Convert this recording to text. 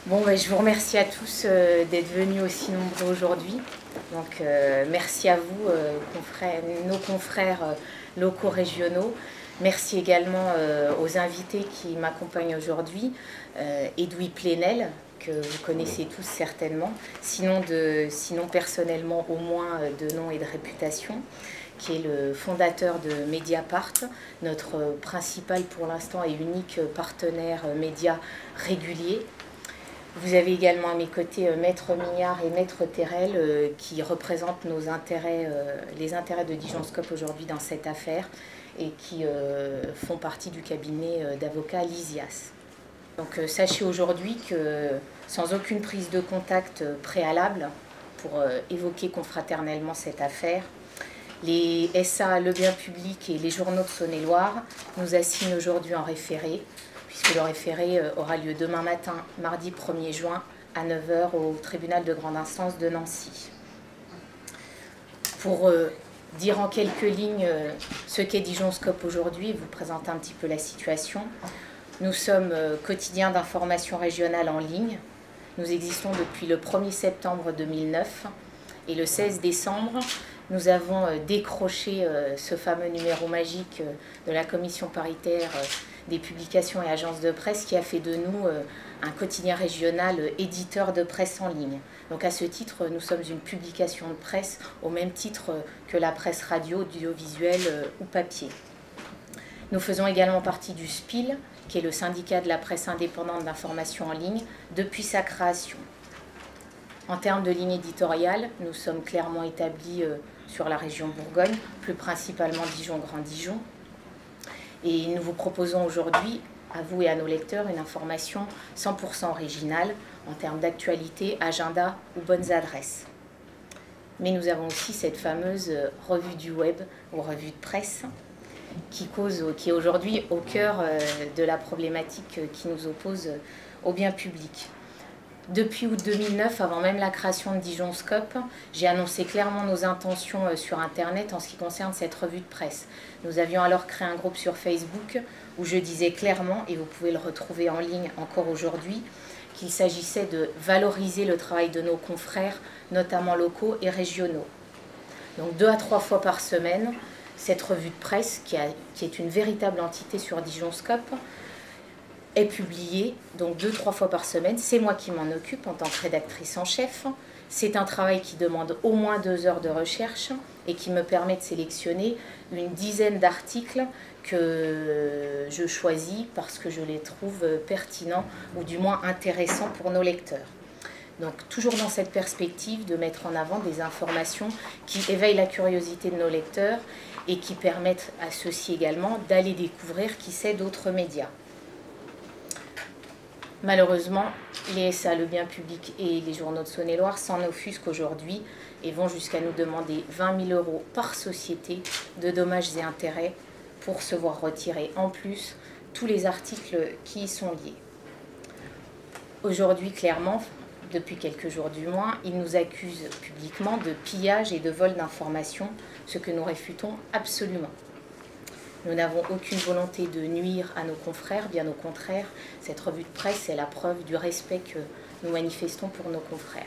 Bon, je vous remercie à tous d'être venus aussi nombreux aujourd'hui. Donc, merci à vous, nos confrères locaux régionaux. Merci également aux invités qui m'accompagnent aujourd'hui. Edoui Plenel, que vous connaissez tous certainement, sinon personnellement au moins de nom et de réputation, qui est le fondateur de Mediapart, notre principal pour l'instant et unique partenaire média régulier. Vous avez également à mes côtés Maître Mignard et Maître Terrel qui représentent nos intérêts, les intérêts de Dijonscope aujourd'hui dans cette affaire et qui font partie du cabinet d'avocats Lysias. Donc sachez aujourd'hui que sans aucune prise de contact préalable pour évoquer confraternellement cette affaire, les SA Le Bien Public et les journaux de Saône-et-Loire nous assignent aujourd'hui en référé, puisque le référé aura lieu demain matin, mardi 1er juin, à 9 h au tribunal de grande instance de Nancy. Pour dire en quelques lignes ce qu'est Dijonscope aujourd'hui et vous présenter un petit peu la situation, nous sommes quotidien d'information régionale en ligne. Nous existons depuis le 1er septembre 2009 et le 16 décembre, nous avons décroché ce fameux numéro magique de la commission paritaire des publications et agences de presse qui a fait de nous un quotidien régional éditeur de presse en ligne. Donc à ce titre, nous sommes une publication de presse au même titre que la presse radio, audiovisuelle ou papier. Nous faisons également partie du SPIL, qui est le syndicat de la presse indépendante d'information en ligne, depuis sa création. En termes de ligne éditoriale, nous sommes clairement établis sur la région Bourgogne, plus principalement Dijon-Grand Dijon. Et nous vous proposons aujourd'hui, à vous et à nos lecteurs, une information 100% originale en termes d'actualité, agenda ou bonnes adresses. Mais nous avons aussi cette fameuse revue du web ou revue de presse qui est aujourd'hui au cœur de la problématique qui nous oppose au bien public. Depuis août 2009, avant même la création de Dijonscope, j'ai annoncé clairement nos intentions sur Internet en ce qui concerne cette revue de presse. Nous avions alors créé un groupe sur Facebook où je disais clairement, et vous pouvez le retrouver en ligne encore aujourd'hui, qu'il s'agissait de valoriser le travail de nos confrères, notamment locaux et régionaux. Donc 2 à 3 fois par semaine, cette revue de presse, qui est une véritable entité sur Dijonscope, est publiée, donc 2-3 fois par semaine. C'est moi qui m'en occupe en tant que rédactrice en chef. C'est un travail qui demande au moins 2 heures de recherche et qui me permet de sélectionner une dizaine d'articles que je choisis parce que je les trouve pertinents ou du moins intéressants pour nos lecteurs. Donc toujours dans cette perspective de mettre en avant des informations qui éveillent la curiosité de nos lecteurs et qui permettent à ceux-ci également d'aller découvrir qui sait d'autres médias. Malheureusement, les SA Le Bien Public et les journaux de Saône-et-Loire s'en offusquent aujourd'hui et vont jusqu'à nous demander 20 000 € par société de dommages et intérêts pour se voir retirer en plus tous les articles qui y sont liés. Aujourd'hui, clairement, depuis quelques jours du moins, ils nous accusent publiquement de pillage et de vol d'informations, ce que nous réfutons absolument. Nous n'avons aucune volonté de nuire à nos confrères, bien au contraire, cette revue de presse est la preuve du respect que nous manifestons pour nos confrères.